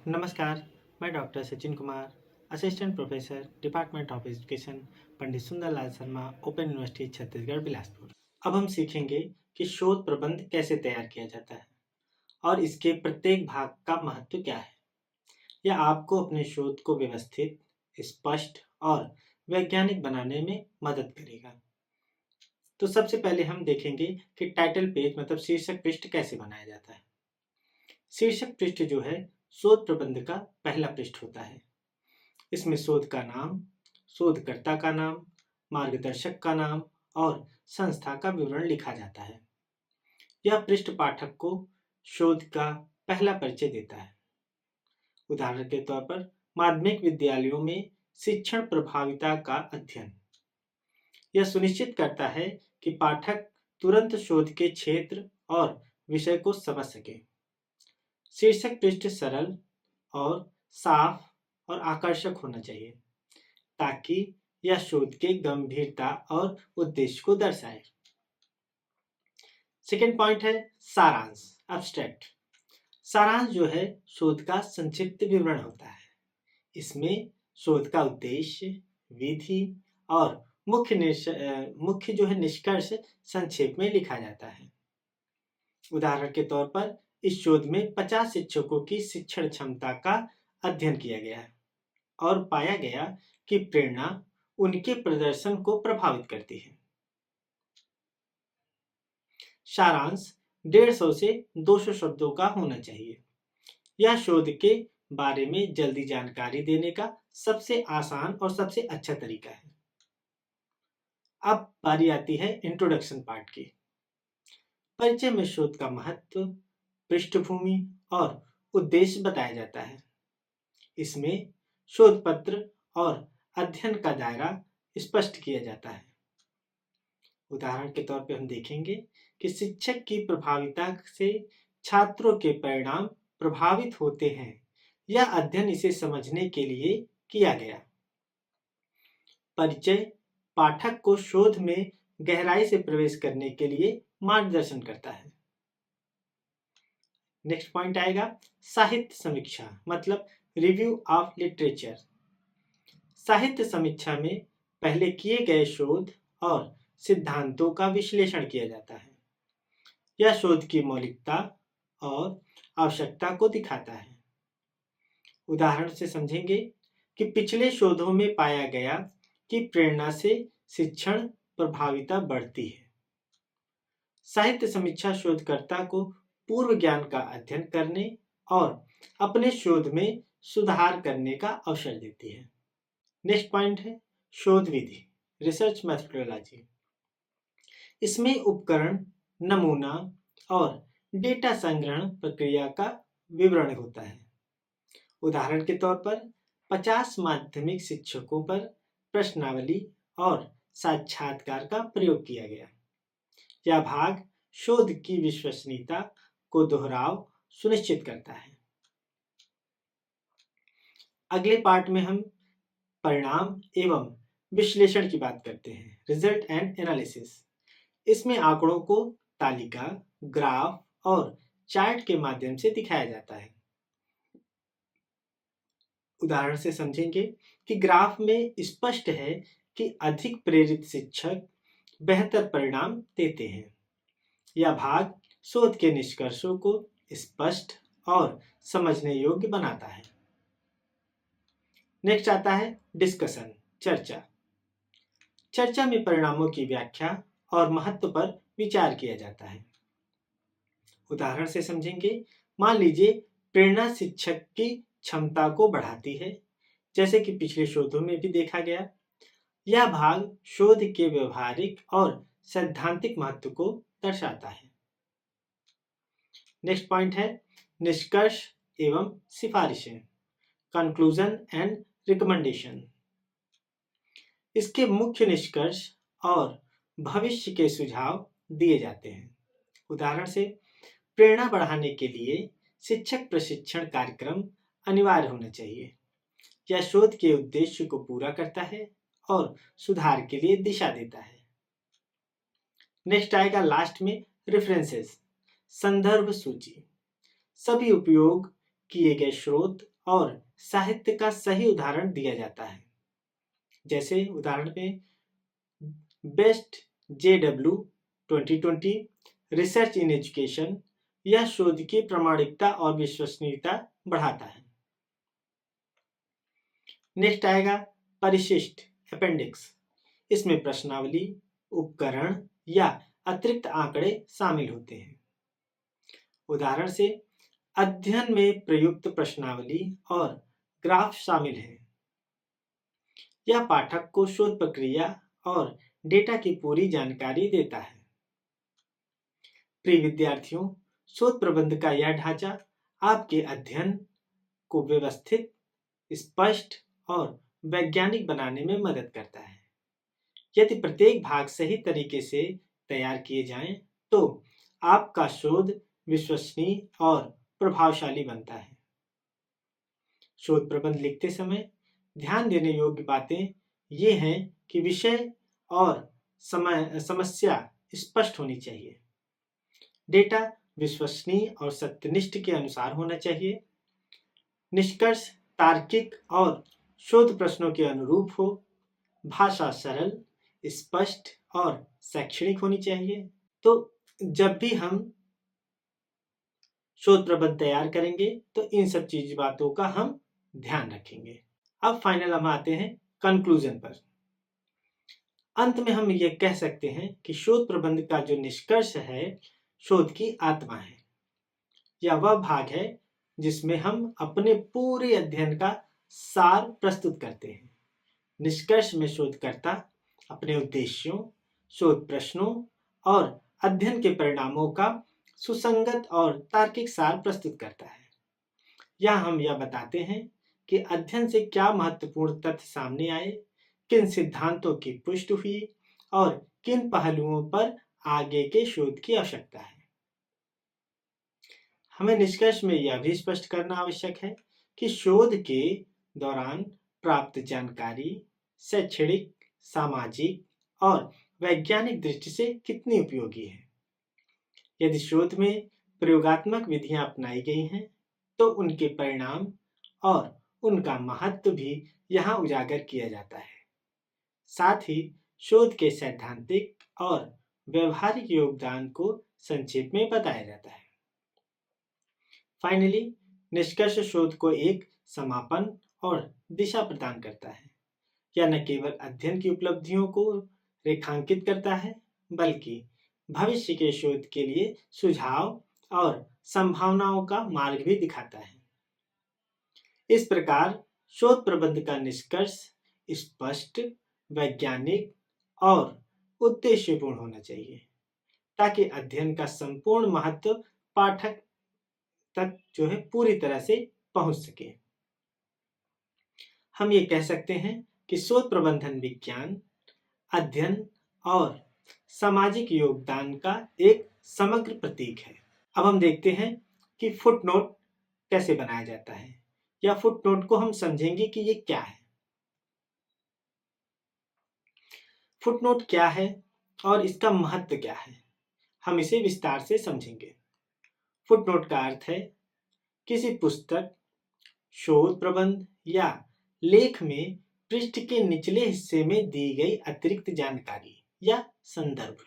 नमस्कार, मैं doctor Sachin Kumar, assistant professor, department of education, Pandit Sundarlal Sharma, open university Chhattisgarh Bilaspur. अब हम सीखेंगे कि शोध प्रबंध कैसे तैयार किया जाता है और इसके प्रत्येक भाग का महत्व क्या है। यह आपको अपने शोध को व्यवस्थित, स्पष्ट और वैज्ञानिक बनाने में मदद करेगा। तो सबसे पहले हम देखेंगे कि टाइटल पेज मतलब शीर्षक पृष्ठ कैसे बनाया जाता है। शीर्षक पृष्ठ जो है शोध प्रबंध का पहला पृष्ठ होता है। इसमें शोध का नाम, शोधकर्ता का नाम, मार्गदर्शक का नाम और संस्था का विवरण लिखा जाता है। यह पृष्ठ पाठक को शोध का पहला परिचय देता है। उदाहरण के तौर पर माध्यमिक विद्यालयों में शिक्षण प्रभाविता का अध्ययन। यह सुनिश्चित करता है कि पाठक तुरंत शोध के क्षेत्र और विषय को समझ सके। शीर्षक पृष्ठ सरल और साफ और आकर्षक होना चाहिए ताकि यह शोध के गंभीरता और उद्देश्य को दर्शाए। सेकेंड पॉइंट है सारांश, एब्स्ट्रैक्ट। सारांश जो है शोध का संक्षिप्त विवरण होता है। इसमें शोध का उद्देश्य, विधि और मुख्य जो है निष्कर्ष संक्षेप में लिखा जाता है। उदाहरण के तौर पर इस शोध में 50 शिक्षकों की शिक्षण क्षमता का अध्ययन किया गया है और पाया गया कि प्रेरणा उनके प्रदर्शन को प्रभावित करती है। सारांश 150 से 200 शब्दों का होना चाहिए। यह शोध के बारे में जल्दी जानकारी देने का सबसे आसान और सबसे अच्छा तरीका है। अब बारी आती है इंट्रोडक्शन पार्ट की। परिचय में शोध का महत्व, पृष्ठभूमि और उद्देश्य बताया जाता है। इसमें शोध पत्र और अध्ययन का दायरा स्पष्ट किया जाता है। उदाहरण के तौर पे हम देखेंगे कि शिक्षक की प्रभाविता से छात्रों के परिणाम प्रभावित होते हैं। यह अध्ययन इसे समझने के लिए किया गया। परिचय पाठक को शोध में गहराई से प्रवेश करने के लिए मार्गदर्शन करता है। नेक्स्ट पॉइंट आएगा साहित्य समीक्षा मतलब रिव्यू ऑफ लिटरेचर। साहित्य समीक्षा में पहले किए गए शोध और सिद्धांतों का विश्लेषण किया जाता है। यह शोध की मौलिकता और आवश्यकता को दिखाता है। उदाहरण से समझेंगे कि पिछले शोधों में पाया गया कि प्रेरणा से शिक्षण प्रभाविता बढ़ती है। साहित्य समीक्षा शोधकर्ता को पूर्व ज्ञान का अध्ययन करने और अपने शोध में सुधार करने का अवसर देती है। नेक्स्ट पॉइंट है शोध विधि, रिसर्च मेथोडोलॉजी। इसमें उपकरण, नमूना और डेटा संग्रहण प्रक्रिया का विवरण होता है। उदाहरण के तौर पर 50 माध्यमिक शिक्षकों पर प्रश्नावली और साक्षात्कार का प्रयोग किया गया। यह भाग शोध की विश्वसनीयता को दोहराव सुनिश्चित करता है। अगले पार्ट में हम परिणाम एवं विश्लेषण की बात करते हैं, रिजल्ट एंड एनालिसिस। इसमें आंकड़ों को तालिका, ग्राफ और चार्ट के माध्यम से दिखाया जाता है। उदाहरण से समझेंगे कि ग्राफ में स्पष्ट है कि अधिक प्रेरित शिक्षक बेहतर परिणाम देते हैं। यह भाग शोध के निष्कर्षों को स्पष्ट और समझने योग्य बनाता है। नेक्स्ट आता है डिस्कशन, चर्चा। चर्चा में परिणामों की व्याख्या और महत्व पर विचार किया जाता है। उदाहरण से समझेंगे, मान लीजिए प्रेरणा शिक्षक की क्षमता को बढ़ाती है, जैसे कि पिछले शोधों में भी देखा गया। यह भाग शोध के व्यवहारिक और सैद्धांतिक महत्व को दर्शाता है। नेक्स्ट पॉइंट है निष्कर्ष एवं सिफारिशें, कंक्लूजन एंड रिकमेंडेशन। इसके मुख्य निष्कर्ष और भविष्य के सुझाव दिए जाते हैं। उदाहरण से प्रेरणा बढ़ाने के लिए शिक्षक प्रशिक्षण कार्यक्रम अनिवार्य होना चाहिए। यह शोध के उद्देश्य को पूरा करता है और सुधार के लिए दिशा देता है। नेक्स्ट आएगा लास्ट में रेफरेंसेस, संदर्भ सूची। सभी उपयोग किए गए स्रोत और साहित्य का सही उदाहरण दिया जाता है। जैसे उदाहरण में best JW 2020 research in education, यह शोध की प्रामाणिकता और विश्वसनीयता बढ़ाता है। नेक्स्ट आएगा परिशिष्ट अपेंडिक्स। इसमें प्रश्नावली, उपकरण या अतिरिक्त आंकड़े शामिल होते हैं। उदाहरण से अध्ययन में प्रयुक्त प्रश्नावली और ग्राफ शामिल है। यह पाठक को शोध प्रक्रिया और डेटा की पूरी जानकारी देता है। प्रिय विद्यार्थियों, शोध प्रबंध का यह ढांचा आपके अध्ययन को व्यवस्थित, स्पष्ट और वैज्ञानिक बनाने में मदद करता है। यदि प्रत्येक भाग सही तरीके से तैयार किए जाएं, तो आपका शोध विश्वसनीय और प्रभावशाली बनता है। शोध प्रबंध लिखते समय ध्यान देने योग्य बातें ये हैं कि विषय और समस्या स्पष्ट होनी चाहिए। डेटा विश्वसनीय और सत्यनिष्ठ के अनुसार होना चाहिए। निष्कर्ष तार्किक और शोध प्रश्नों के अनुरूप हो। भाषा सरल, स्पष्ट और शैक्षणिक होनी चाहिए। तो जब भी हम शोध प्रबंध तैयार करेंगे तो इन सब बातों का हम ध्यान रखेंगे। अब फाइनल हम आते हैं कंक्लूजन पर। अंत में हम ये कह सकते हैं कि शोध प्रबंध का जो निष्कर्ष है, शोध की आत्मा है। यह वह भाग है जिसमें हम अपने पूरे अध्ययन का सार प्रस्तुत करते हैं। निष्कर्ष में शोधकर्ता अपने उद्देश्यों, शोध प्रश्नों और अध्ययन के परिणामों का सुसंगत और तार्किक सार प्रस्तुत करता है। यहाँ हम यह बताते हैं कि अध्ययन से क्या महत्वपूर्ण तथ्य सामने आए, किन सिद्धांतों की पुष्टि हुई और किन पहलुओं पर आगे के शोध की आवश्यकता है। हमें निष्कर्ष में यह भी स्पष्ट करना आवश्यक है कि शोध के दौरान प्राप्त जानकारी शैक्षणिक, सामाजिक और वैज्ञानिक दृष्टि से कितनी उपयोगी है। यदि शोध में प्रयोगात्मक विधियां अपनाई गई हैं, तो उनके परिणाम और उनका महत्व भी यहाँ उजागर किया जाता है। साथ ही शोध के सैद्धांतिक और व्यवहारिक योगदान को संक्षेप में बताया जाता है। फाइनली, निष्कर्ष शोध को एक समापन और दिशा प्रदान करता है। यह न केवल अध्ययन की उपलब्धियों को रेखांकित करता है, बल्कि भविष्य के शोध के लिए सुझाव और संभावनाओं का मार्ग भी दिखाता है। इस प्रकार शोध प्रबंध का निष्कर्ष स्पष्ट, वैज्ञानिक और उद्देश्यपूर्ण होना चाहिए, ताकि अध्ययन का संपूर्ण महत्व पाठक तक पूरी तरह से पहुंच सके। हम ये कह सकते हैं कि शोध प्रबंधन विज्ञान, अध्ययन और सामाजिक योगदान का एक समग्र प्रतीक है। अब हम देखते हैं कि फुटनोट कैसे बनाया जाता है, या फुटनोट को हम समझेंगे कि ये क्या है। फुटनोट क्या है और इसका महत्व क्या है, हम इसे विस्तार से समझेंगे। फुटनोट का अर्थ है किसी पुस्तक, शोध प्रबंध या लेख में पृष्ठ के निचले हिस्से में दी गई अतिरिक्त जानकारी या संदर्भ।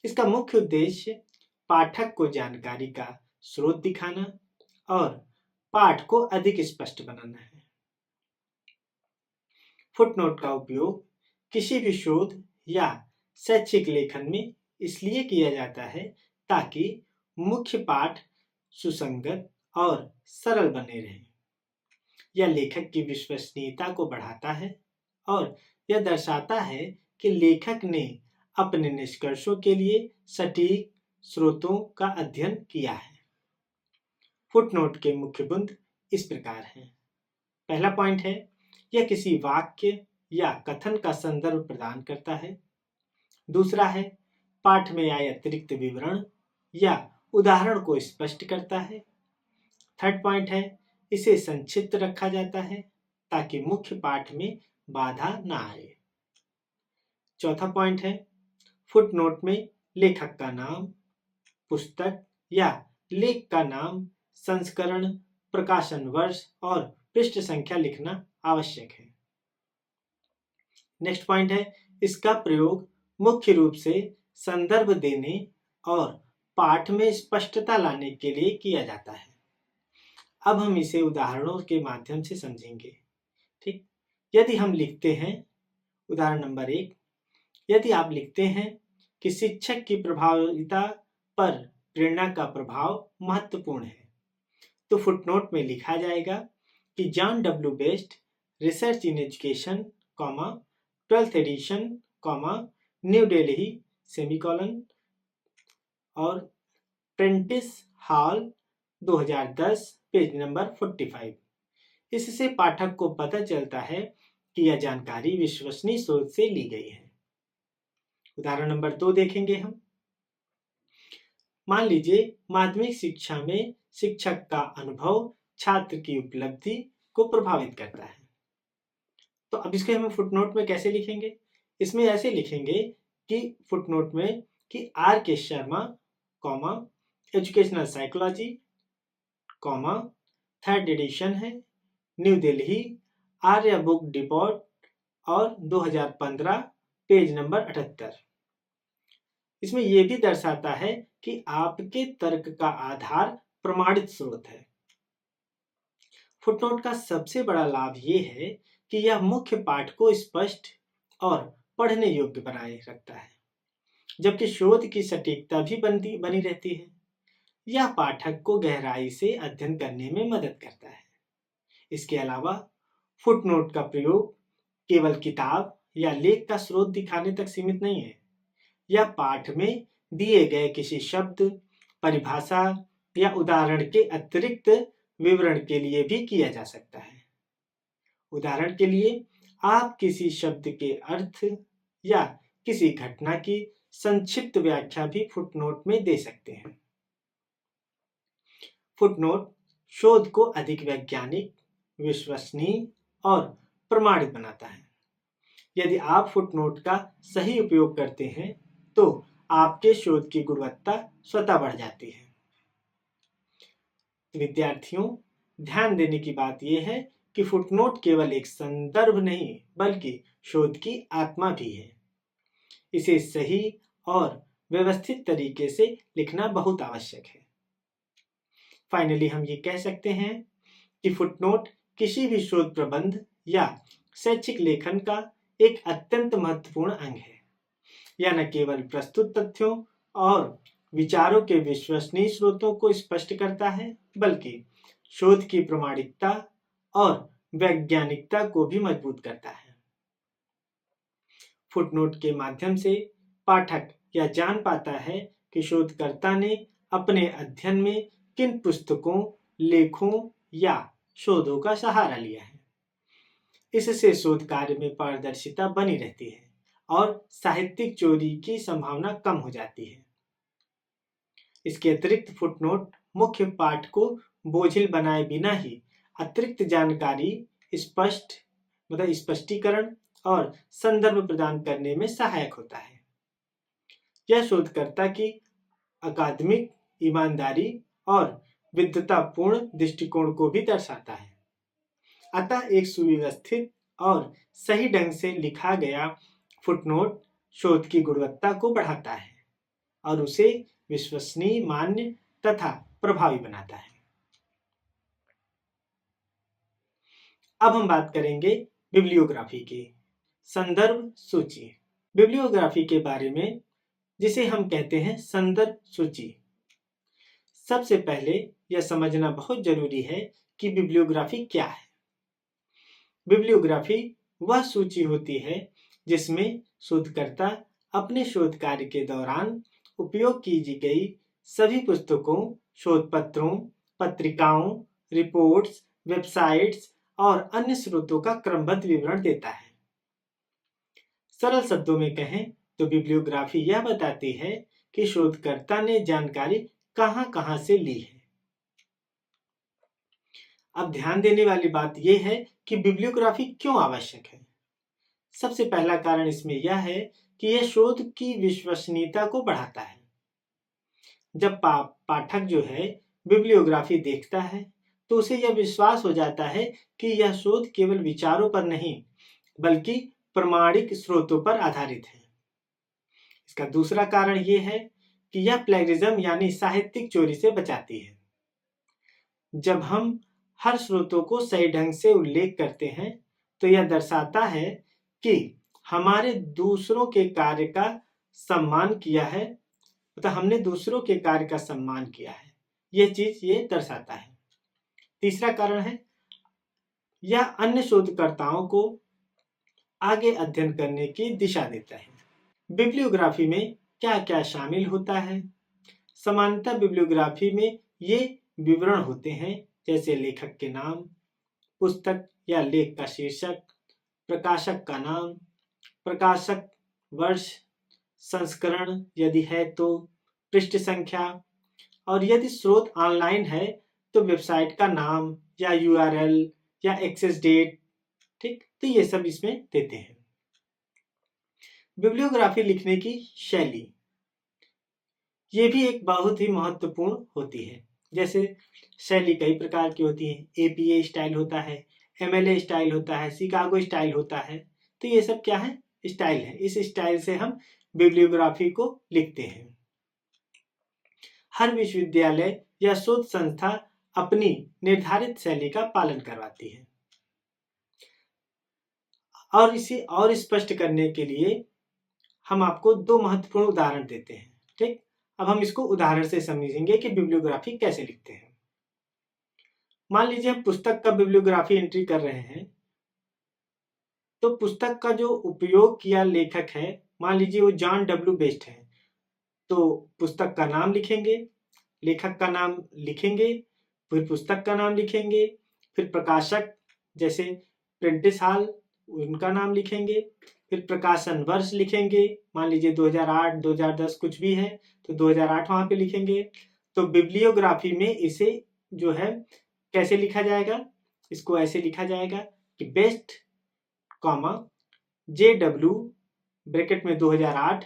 इसका मुख्य उद्देश्य पाठक को जानकारी का स्रोत दिखाना और पाठ को अधिक स्पष्ट बनाना है। फुटनोट का उपयोग किसी भी शोध या शैक्षिक लेखन में इसलिए किया जाता है ताकि मुख्य पाठ सुसंगत और सरल बने रहे। यह लेखक की विश्वसनीयता को बढ़ाता है और यह दर्शाता है कि लेखक ने अपने निष्कर्षों के लिए सटीक स्रोतों का अध्ययन किया है। फुटनोट के मुख्य बिंदु इस प्रकार हैं। पहला पॉइंट है, यह किसी वाक्य या कथन का संदर्भ प्रदान करता है। दूसरा है, पाठ में आए अतिरिक्त विवरण या उदाहरण को स्पष्ट करता है। थर्ड पॉइंट है, इसे संक्षिप्त रखा जाता है ताकि मुख्य पाठ में बाधा ना आए। चौथा पॉइंट है, फुटनोट में लेखक का नाम, पुस्तक या लेख का नाम, संस्करण, प्रकाशन वर्ष और पृष्ठ संख्या लिखना आवश्यक है। नेक्स्ट पॉइंट है, इसका प्रयोग मुख्य रूप से संदर्भ देने और पाठ में स्पष्टता लाने के लिए किया जाता है। अब हम इसे उदाहरणों के माध्यम से समझेंगे। ठीक, यदि हम लिखते हैं उदाहरण नंबर 1, यदि आप लिखते हैं कि शिक्षक की प्रभावशीलता पर प्रेरणा का प्रभाव महत्वपूर्ण है, तो फुटनोट में लिखा जाएगा कि John W Best research in education, 12th edition, new Delhi, semicolon, और प्रेंटिस हॉल 2010, पेज नंबर 45। इससे पाठक को पता चलता है कि यह जानकारी विश्वसनीय स्रोत से ली गई है। उदाहरण नंबर 2 देखेंगे हम। मान लीजिए माध्यमिक शिक्षा में शिक्षक का अनुभव छात्र की उपलब्धि को प्रभावित करता है। तो अब इसके हम फुटनोट में कैसे लिखेंगे? इसमें ऐसे लिखेंगे कि फुटनोट में कि R K Sharma, educational psychology, 3rd edition है, new Delhi, Arya book depot, और 2015, पेज नंबर 78। इसमें यह भी दर्शाता है कि आपके तर्क का आधार प्रमाणित स्रोत है। फुटनोट का सबसे बड़ा लाभ यह है कि यह मुख्य पाठ को स्पष्ट और पढ़ने योग्य बनाए रखता है, जबकि शोध की सटीकता भी बनी रहती है। यह पाठक को गहराई से अध्ययन करने में मदद करता है। इसके अलावा फुटनोट का प्रयोग केवल किताब या लेख का स्रोत दिखाने तक सीमित नहीं है। यह पाठ में दिए गए किसी शब्द, परिभाषा या उदाहरण के अतिरिक्त विवरण के लिए भी किया जा सकता है। उदाहरण के लिए आप किसी शब्द के अर्थ या किसी घटना की संक्षिप्त व्याख्या भी फुटनोट में दे सकते हैं। फुटनोट शोध को अधिक वैज्ञानिक, विश्वसनीय और प्रमाणित बनाता है। यदि आप फुटनोट का सही उपयोग करते हैं तो आपके शोध की गुणवत्ता स्वतः बढ़ जाती है। विद्यार्थियों, ध्यान देने की बात यह है कि फुटनोट केवल एक संदर्भ नहीं बल्कि शोध की आत्मा भी है। इसे सही और व्यवस्थित तरीके से लिखना बहुत आवश्यक है। फाइनली हम ये कह सकते हैं कि फुटनोट किसी भी शोध प्रबंध या शैक्षिक लेखन का एक अत्यंत महत्वपूर्ण अंग है। यह न केवल प्रस्तुत तथ्यों और विचारों के विश्वसनीय स्रोतों को स्पष्ट करता है, बल्कि शोध की प्रामाणिकता और वैज्ञानिकता को भी मजबूत करता है। फुटनोट के माध्यम से पाठक यह जान पाता है कि शोधकर्ता ने अपने अध्ययन में किन पुस्तकों, लेखों या शोधों का सहारा लिया है। इससे शोध कार्य में पारदर्शिता बनी रहती है और साहित्यिक चोरी की संभावना कम हो जाती है। इसके अतिरिक्त फुटनोट मुख्य पाठ को बोझिल बनाए बिना ही अतिरिक्त जानकारी, स्पष्टीकरण और संदर्भ प्रदान करने में सहायक होता है। यह शोधकर्ता की अकादमिक ईमानदारी और विद्वतापूर्ण दृष्टिकोण को भी दर्शाता है। अतः एक सुव्यवस्थित और सही ढंग से लिखा गया फुटनोट शोध की गुणवत्ता को बढ़ाता है और उसे विश्वसनीय, मान्य तथा प्रभावी बनाता है। अब हम बात करेंगे बिब्लियोग्राफी की। संदर्भ सूची। बिब्लियोग्राफी के बारे में, जिसे हम कहते हैं संदर्भ सूची। सबसे पहले यह समझना बहुत जरूरी है कि बिब्लियोग्राफी क्या है। बिब्लियोग्राफी वह सूची होती है जिसमें शोधकर्ता अपने शोध कार्य के दौरान उपयोग की गई सभी पुस्तकों, शोध पत्रों, पत्रिकाओं, रिपोर्ट्स, वेबसाइट्स और अन्य स्रोतों का क्रमबद्ध विवरण देता है। सरल शब्दों में कहें तो बिब्लियोग्राफी यह बताती है कि शोधकर्ता ने जानकारी कहां से ली है। अब ध्यान देने वाली बात यह है कि बिब्लियोग्राफी क्यों आवश्यक है। सबसे पहला कारण इसमें यह है कि यह शोध की विश्वसनीयता को बढ़ाता है। जब पाठक जो है बिब्लियोग्राफी देखता है तो उसे यह विश्वास हो जाता है कि यह शोध केवल विचारों पर नहीं बल्कि प्रमाणिक स्रोतों पर आधारित है। इसका दूसरा कारण यह है कि यह प्लेगरिज्म यानी साहित्यिक चोरी से बचाती है। जब हम हर स्रोतों को सही ढंग से उल्लेख करते हैं तो यह दर्शाता है कि हमारे दूसरों के कार्य का सम्मान किया है, मतलब हमने दूसरों के कार्य का सम्मान किया है, यह चीज ये दर्शाता है। तीसरा कारण है यह अन्य शोधकर्ताओं को आगे अध्ययन करने की दिशा देता है। बिब्लियोग्राफी में क्या क्या शामिल होता है? सामान्यतः बिब्लियोग्राफी में ये विवरण होते हैं जैसे लेखक के नाम, पुस्तक या लेख का शीर्षक, प्रकाशक का नाम, प्रकाशक वर्ष, संस्करण यदि है तो, पृष्ठ संख्या, और यदि स्रोत ऑनलाइन है तो वेबसाइट का नाम या यूआरएल या एक्सेस डेट। ठीक, तो ये सब इसमें देते हैं। बिब्लियोग्राफी लिखने की शैली ये भी एक बहुत ही महत्वपूर्ण होती है। जैसे शैली कई प्रकार की होती है, एपीए स्टाइल होता है, एमएलए स्टाइल होता है, शिकागो स्टाइल होता है। तो ये सब क्या है? स्टाइल है। इस स्टाइल से हम बिब्लियोग्राफी को लिखते हैं। हर विश्वविद्यालय या शोध संस्था अपनी निर्धारित शैली का पालन करवाती है। और इसे और स्पष्ट करने के लिए हम आपको दो महत्वपूर्ण उदाहरण देते हैं। ठीक, अब हम इसको उदाहरण से समझेंगे कि बिब्लियोग्राफी कैसे लिखते हैं। मान लीजिए हम पुस्तक का बिब्लियोग्राफी एंट्री कर रहे हैं, तो पुस्तक का जो उपयोग किया लेखक है, मान लीजिए वो जॉन डब्ल्यू बेस्ट है, तो पुस्तक का नाम लिखेंगे, लेखक का नाम लिखेंगे, फिर पुस्तक का नाम लिखेंगे, फिर प्रकाशक जैसे प्रेंटिस हॉल उनका नाम लिखेंगे, फिर प्रकाशन वर्ष लिखेंगे, मान लीजिए 2008 2010 कुछ भी है तो 2008 वहां पे लिखेंगे। तो बिब्लियोग्राफी में इसे जो है कैसे लिखा जाएगा? इसको ऐसे लिखा जाएगा कि बेस्ट कॉमा JW ब्रैकेट में 2008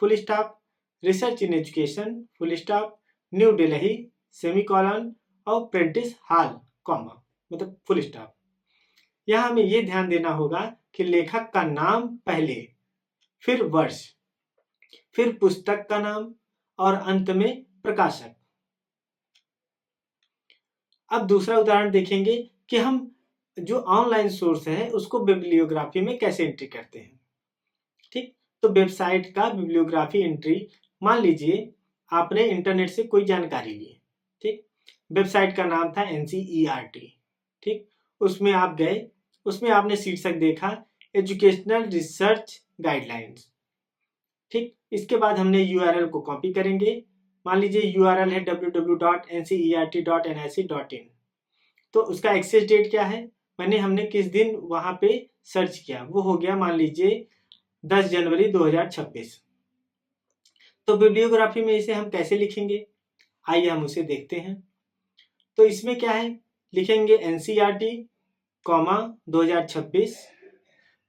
full stop, research in education full stop, new Delhi semicolon और प्रेंटिस हॉल कॉमा, मतलब फुल स्टॉप। यहाँ हमें ये ध्यान देना होगा कि लेखक का नाम पहले, फिर वर्ष, फिर पुस्तक का नाम और अंत में प्रकाशक। अब दूसरा उदाहरण देखेंगे कि हम जो ऑनलाइन सोर्स है उसको बिब्लियोग्राफी में कैसे एंट्री करते हैं। ठीक, तो वेबसाइट का बिब्लियोग्राफी एंट्री, मान लीजिए आपने इंटरनेट से कोई जानकारी ली। ठीक, वेबसाइट का नाम था NCERT। ठीक, उसमें आप गए, उसमें आपने शीर्षक देखा एजुकेशनल रिसर्च गाइडलाइंस। ठीक, इसके बाद हमने यूआरएल को कॉपी करेंगे, मान लीजिए यूआरएल है www.ncert.nic.in। तो उसका एक्सेस डेट क्या है, हमने किस दिन वहां पे सर्च किया, वो हो गया मान लीजिए 10 जनवरी 2026। तो बिब्लियोग्राफी में इसे हम कैसे लिखेंगे, आइए हम उसे देखते हैं। तो इसमें क्या है, लिखेंगे NCERT कॉमा 2026,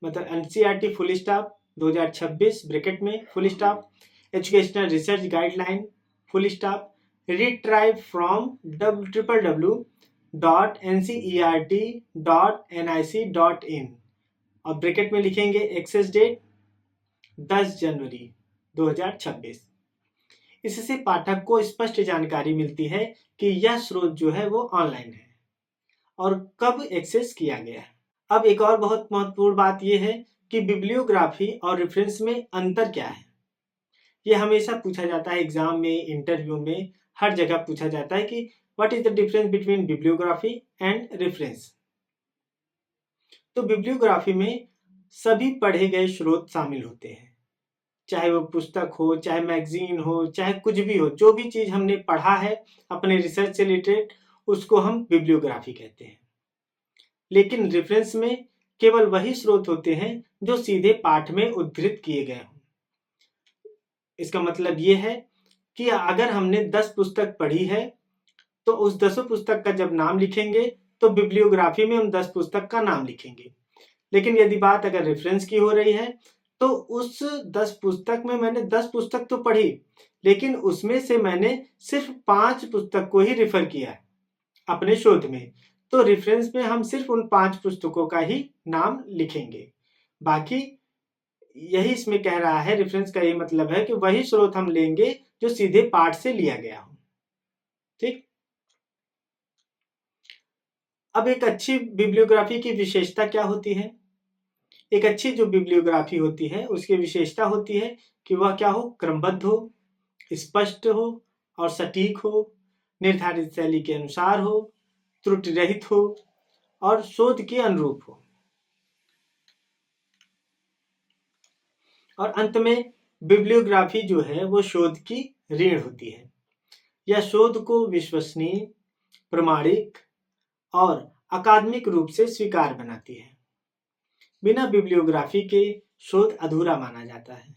मतलब NCERT फुल स्टॉप 2026 ब्रैकेट में full stop, educational research guideline full stop, retrieve from www.ncert.nic.in और ब्रैकेट में लिखेंगे एक्सेस डेट 10 जनवरी 2026। इससे पाठक को स्पष्ट जानकारी मिलती है कि यह स्रोत जो है वो ऑनलाइन है और कब एक्सेस किया गया है। अब एक और बहुत महत्वपूर्ण बात यह है कि बिब्लियोग्राफी और रेफरेंस में अंतर क्या है। यह हमेशा पूछा जाता है एग्जाम में, इंटरव्यू में, हर जगह पूछा जाता है कि what is the difference between bibliography and reference. तो बिब्लियोग्राफी में सभी पढ़े गए स्रोत शामिल होते हैं, चाहे वो पुस्तक हो, चाहे मैगजीन हो, चाहे कुछ भी हो, जो भी चीज हमने पढ़ा है अपने रिसर्च से रिलेटेड उसको हम बिब्लियोग्राफी कहते हैं। लेकिन रेफरेंस में केवल वही स्रोत होते हैं जो सीधे पाठ में उद्धृत किए गए हों। इसका मतलब ये है कि अगर हमने 10 पुस्तक पढ़ी है तो उस 10 पुस्तक का जब नाम लिखेंगे तो बिब्लियोग्राफी में हम 10 पुस्तक का नाम लिखेंगे। लेकिन यदि बात अगर रेफरेंस की हो रही है तो उस 10 पुस्तक में मैंने 10 पुस्तक तो पढ़ी, लेकिन उसमें से मैंने सिर्फ 5 पुस्तक को ही रेफर किया है अपने शोध में, तो रेफरेंस में हम सिर्फ उन 5 पुस्तकों का ही नाम लिखेंगे। बाकी यही इसमें कह रहा है, रेफरेंस का ये मतलब है कि वही स्रोत हम लेंगे जो सीधे पाठ से लिया गया हो। ठीक। अब एक अच्छी बिब्लियोग्राफी की विशेषता क्या होती है? एक अच्छी जो बिब्लियोग्राफी होती है उसकी विशेषता होती है कि वह क्या हो, क्रमबद्ध हो, स्पष्ट हो और सटीक हो, निर्धारित शैली के अनुसार हो, त्रुटि रहित हो और शोध के अनुरूप हो। और अंत में बिब्लियोग्राफी जो है वो शोध की रीढ़ होती है। यह शोध को विश्वसनीय, प्रमाणिक और अकादमिक रूप से स्वीकार बनाती है। बिना बिब्लियोग्राफी के शोध अधूरा माना जाता है।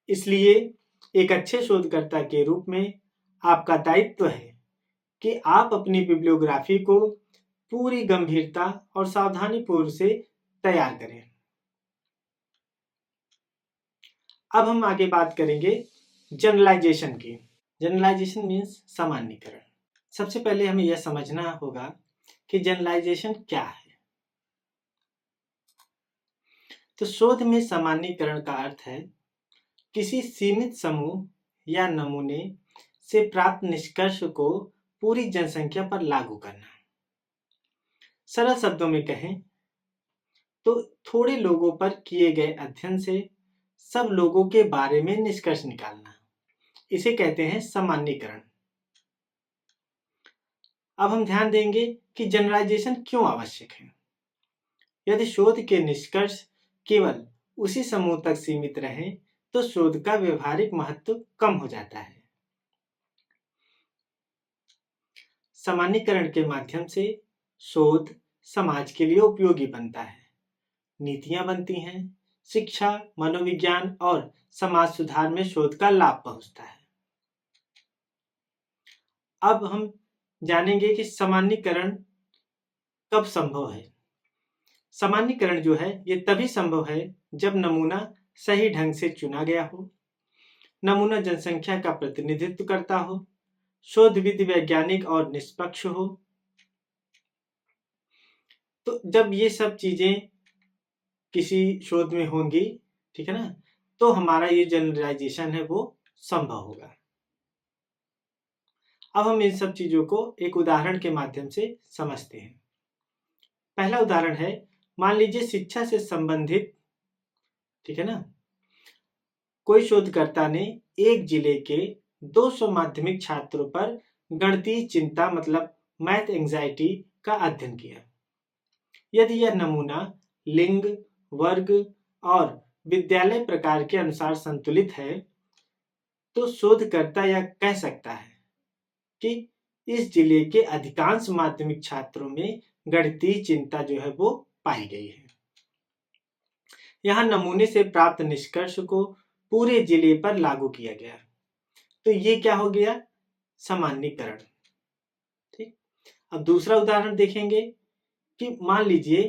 इसलिए एक अच्छे शोधकर्ता के रूप में आपका दायित्व है कि आप अपनी बिब्लियोग्राफी को पूरी गंभीरता और सावधानी पूर्व से तैयार करें। अब हम आगे बात करेंगे जनरलाइजेशन की। जनरलाइजेशन मीन्स सामान्यीकरण। सबसे पहले हमें यह समझना होगा कि जनरलाइजेशन क्या है। तो शोध में सामान्यीकरण का अर्थ है किसी सीमित समूह या नमूने से प्राप्त निष्कर्ष को पूरी जनसंख्या पर लागू करना। सरल शब्दों में कहें तो थोड़े लोगों पर किए गए अध्ययन से सब लोगों के बारे में निष्कर्ष निकालना, इसे कहते हैं सामान्यीकरण। अब हम ध्यान देंगे कि जनरलाइजेशन क्यों आवश्यक है। यदि शोध के निष्कर्ष केवल उसी समूह तक सीमित रहें तो शोध का व्यवहारिक महत्व कम हो जाता है। सामान्यीकरण के माध्यम से शोध समाज के लिए उपयोगी बनता है, नीतियां बनती हैं, शिक्षा, मनोविज्ञान और समाज सुधार में शोध का लाभ पहुंचता है। अब हम जानेंगे कि सामान्यीकरण कब संभव है। सामान्यीकरण जो है ये तभी संभव है जब नमूना सही ढंग से चुना गया हो, नमूना जनसंख्या का प्रतिनिधित्व करता हो, शोध विधि वैज्ञानिक और निष्पक्ष हो। तो जब ये सब चीजें किसी शोध में होंगी, ठीक है ना, तो हमारा ये जनरलाइजेशन है वो संभव होगा। अब हम इन सब चीजों को एक उदाहरण के माध्यम से समझते हैं। पहला उदाहरण है, मान लीजिए शिक्षा से संबंधित, ठीक है ना, कोई शोधकर्ता ने एक जिले के 200 माध्यमिक छात्रों पर गणितीय चिंता मतलब मैथ एंजाइटी का अध्ययन किया। यदि यह नमूना लिंग, वर्ग और विद्यालय प्रकार के अनुसार संतुलित है तो शोधकर्ता यह कह सकता है कि इस जिले के अधिकांश माध्यमिक छात्रों में गणितीय चिंता जो है वो पाई गई है। यहाँ नमूने से प्राप्त निष्कर्ष को पूरे जिले पर लागू किया गया, तो ये क्या हो गया, सामान्यीकरण। ठीक। अब दूसरा उदाहरण देखेंगे कि मान लीजिए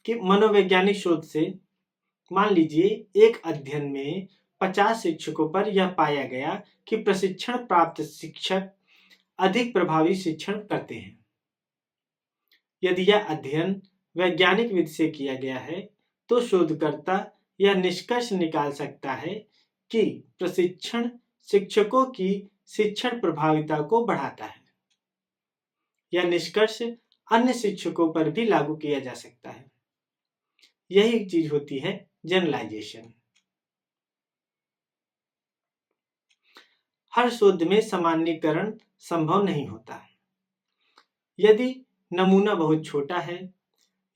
कि मनोवैज्ञानिक शोध से, मान लीजिए एक अध्ययन में 50 शिक्षकों पर यह पाया गया कि प्रशिक्षण प्राप्त शिक्षक अधिक प्रभावी शिक्षण करते हैं। यदि यह अध्ययन वैज्ञानिक विधि से किया गया है तो शोधकर्ता यह निष्कर्ष निकाल सकता है कि प्रशिक्षण शिक्षकों की शिक्षण प्रभाविता को बढ़ाता है। यह निष्कर्ष अन्य शिक्षकों पर भी लागू किया जा सकता है। यही चीज होती है जनरलाइजेशन। हर शोध में सामान्यीकरण संभव नहीं होता। यदि नमूना बहुत छोटा है,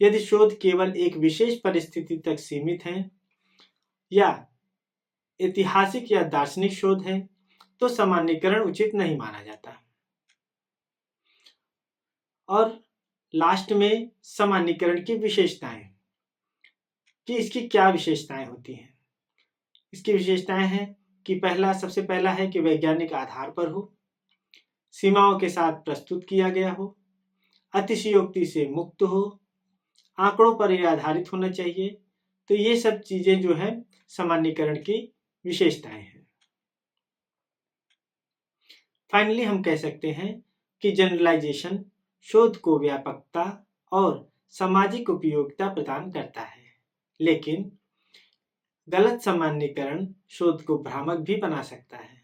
यदि शोध केवल एक विशेष परिस्थिति तक सीमित है या ऐतिहासिक या दार्शनिक शोध है तो सामान्यीकरण उचित नहीं माना जाता। और लास्ट में सामान्यीकरण की विशेषताएं, कि इसकी क्या विशेषताएं होती हैं। इसकी विशेषताएं हैं कि सबसे पहला है कि वैज्ञानिक आधार पर हो, सीमाओं के साथ प्रस्तुत किया गया हो, अतिशयोक्ति से मुक्त हो, आंकड़ों पर यह आधारित होना चाहिए। तो ये सब चीजें जो है सामान्यीकरण की विशेषताएं हैं। फाइनली हम कह सकते हैं कि जनरलाइजेशन शोध को व्यापकता और सामाजिक उपयोगिता प्रदान करता है, लेकिन गलत सामान्यीकरण शोध को भ्रामक भी बना सकता है।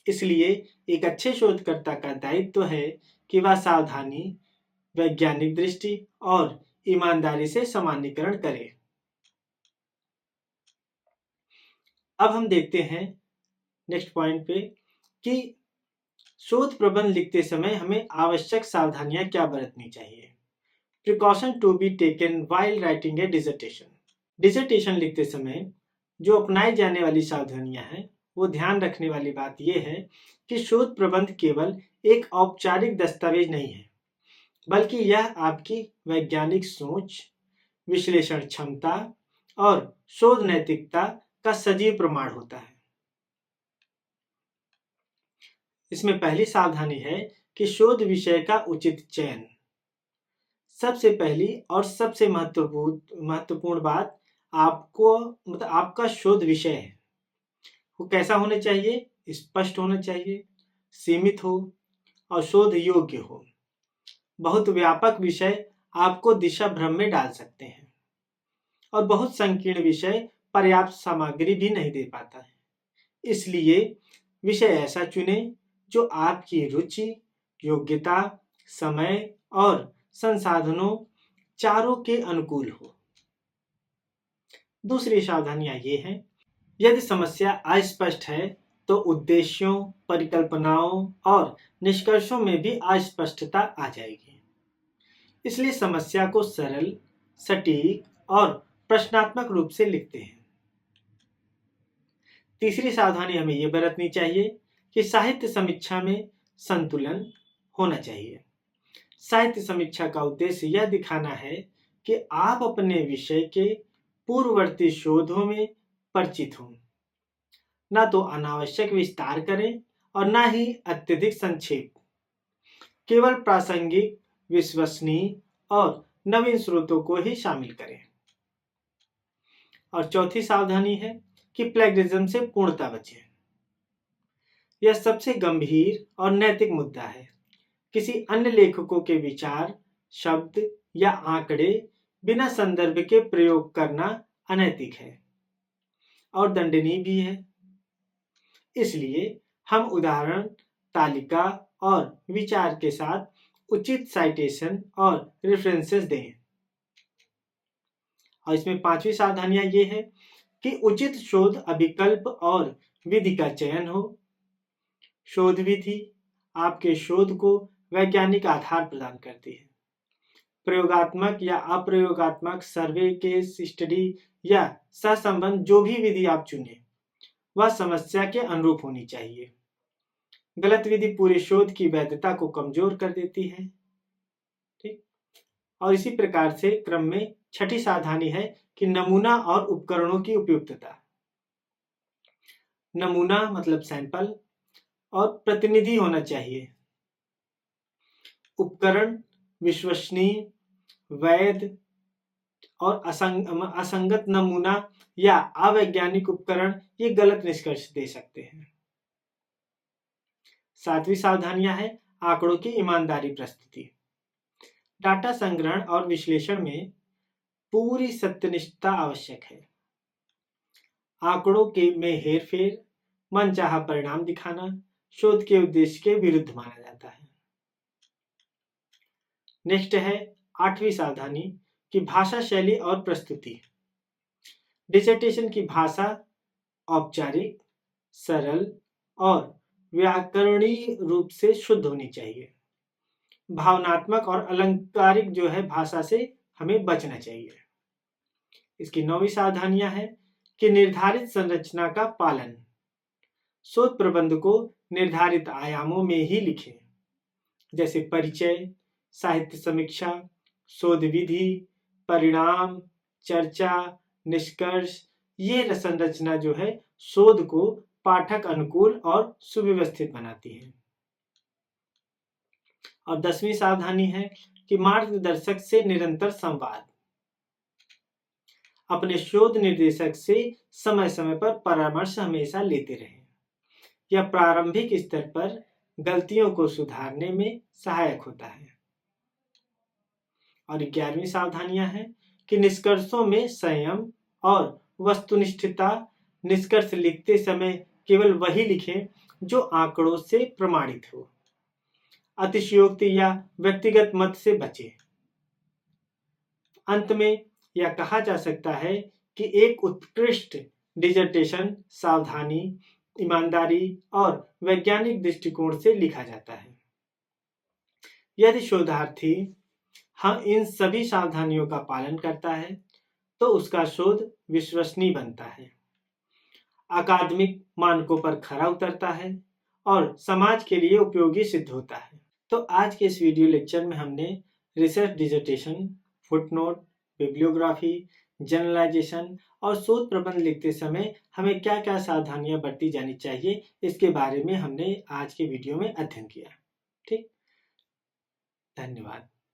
इसलिए एक अच्छे शोधकर्ता का दायित्व है कि वह सावधानी, वैज्ञानिक दृष्टि और ईमानदारी से सामान्यीकरण करे। अब हम देखते हैं नेक्स्ट पॉइंट पे कि शोध प्रबंध लिखते समय हमें आवश्यक सावधानियां क्या बरतनी चाहिए। Precaution to be taken while writing a dissertation. Dissertation लिखते समय जो अपनाई जाने वाली सावधानियां हैं, वो ध्यान रखने वाली बात यह है कि शोध प्रबंध केवल एक औपचारिक दस्तावेज नहीं है, बल्कि यह आपकी वैज्ञानिक सोच, विश्लेषण क्षमता और शोध नैतिकता का सजीव प्रमाण होता है। इसमें पहली सावधानी है कि शोध विषय का उचित चयन। सबसे पहली और सबसे महत्वपूर्ण बात आपका शोध विषय है, वो कैसा होना चाहिए? स्पष्ट होना चाहिए, सीमित हो और शोध योग्य हो। बहुत व्यापक विषय आपको दिशा भ्रम में डाल सकते हैं और बहुत संकीर्ण विषय पर्याप्त सामग्री भी नहीं दे पाता है। इसलिए विषय ऐसा चुने जो आपकी रुचि, योग्यता, समय और संसाधनों चारों के अनुकूल हो। दूसरी सावधानियां ये हैं, यदि समस्या अस्पष्ट है तो उद्देश्यों, परिकल्पनाओं और निष्कर्षों में भी अस्पष्टता आ जाएगी। इसलिए समस्या को सरल, सटीक और प्रश्नात्मक रूप से लिखते हैं। तीसरी सावधानी हमें यह बरतनी चाहिए कि साहित्य समीक्षा में संतुलन होना चाहिए। साहित्य समीक्षा का उद्देश्य यह दिखाना है कि आप अपने विषय के पूर्ववर्ती शोधों में परिचित हों, ना तो अनावश्यक विस्तार करें और ना ही अत्यधिक संक्षेप। केवल प्रासंगिक, विश्वसनीय और नवीन स्रोतों को ही शामिल करें। और चौथी सावधानी है कि प्लेगरिज्म से पूर्णतः बचें। यह सबसे गंभीर और नैतिक मुद्दा है। किसी अन्य लेखकों के विचार, शब्द या आंकड़े बिना संदर्भ के प्रयोग करना अनैतिक है और दंडनीय भी है। इसलिए हम उदाहरण, तालिका और विचार के साथ उचित साइटेशन और रेफरेंसेस दें। और इसमें पांचवी सावधानियां ये है कि उचित शोध अभिकल्प और विधि का चयन हो। शोध विधि आपके शोध को वैज्ञानिक आधार प्रदान करती है। प्रयोगात्मक या अप्रयोगात्मक, सर्वे, केस स्टडी या सहसंबंध, जो भी विधि आप चुने वह समस्या के अनुरूप होनी चाहिए। गलत विधि पूरे शोध की वैधता को कमजोर कर देती है। ठीक। और इसी प्रकार से क्रम में छठी सावधानी है कि नमूना और उपकरणों की उपयुक्तता। नमूना मतलब सैंपल और प्रतिनिधि होना चाहिए। उपकरण विश्वसनीय, वैध और असंगत नमूना या अवैज्ञानिक उपकरण ये गलत निष्कर्ष दे सकते हैं। सातवीं सावधानियां है आंकड़ों की ईमानदारी प्रस्तुति। डाटा संग्रहण और विश्लेषण में पूरी सत्यनिष्ठता आवश्यक है। आंकड़ों में हेरफेर, मनचाहा परिणाम दिखाना शोध के उद्देश्य के विरुद्ध माना जाता है। नेक्स्ट है आठवीं सावधानी कि भाषा शैली और प्रस्तुति। डिसर्टेशन की भाषा औपचारिक, सरल और व्याकरणीय रूप से शुद्ध होनी चाहिए। भावनात्मक और अलंकारिक जो है भाषा से हमें बचना चाहिए। इसकी नौवीं सावधानियां हैं कि निर्धारित संरचना का पालन। शोध प्रबंध को निर्धारित आयामों में ही लिखें, जैसे परिचय, साहित्य समीक्षा, शोध विधि, परिणाम, चर्चा, निष्कर्ष। ये संरचना जो है शोध को पाठक अनुकूल और सुव्यवस्थित बनाती है। और 10वीं सावधानी है कि मार्गदर्शक से निरंतर संवाद। अपने शोध निर्देशक से समय समय पर परामर्श हमेशा लेते रहें। यह प्रारंभिक स्तर पर गलतियों को सुधारने में सहायक होता है। और 11वीं सावधानियां हैं कि निष्कर्षों में संयम और वस्तुनिष्ठता। निष्कर्ष लिखते समय केवल वही लिखें जो आंकड़ों से प्रमाणित हो। अतिशयोक्ति या व्यक्तिगत मत से बचें। अंत में यह कहा जा सकता है कि एक उत्कृष्ट डिसर्टेशन सावधानी, ईमानदारी और वैज्ञानिक दृष्टिकोण से लिखा जाता है। यदि शोधार्थी इन सभी सावधानियों का पालन करता है तो उसका शोध विश्वसनीय बनता है, अकादमिक मानकों पर खरा उतरता है और समाज के लिए उपयोगी सिद्ध होता है। तो आज के इस वीडियो लेक्चर में हमने research dissertation, footnote, bibliography, generalisation और शोध प्रबंध लिखते समय हमें क्या क्या सावधानियां बरती जानी चाहिए, इसके बारे में हमने आज के वीडियो में अध्ययन किया। ठीक, धन्यवाद।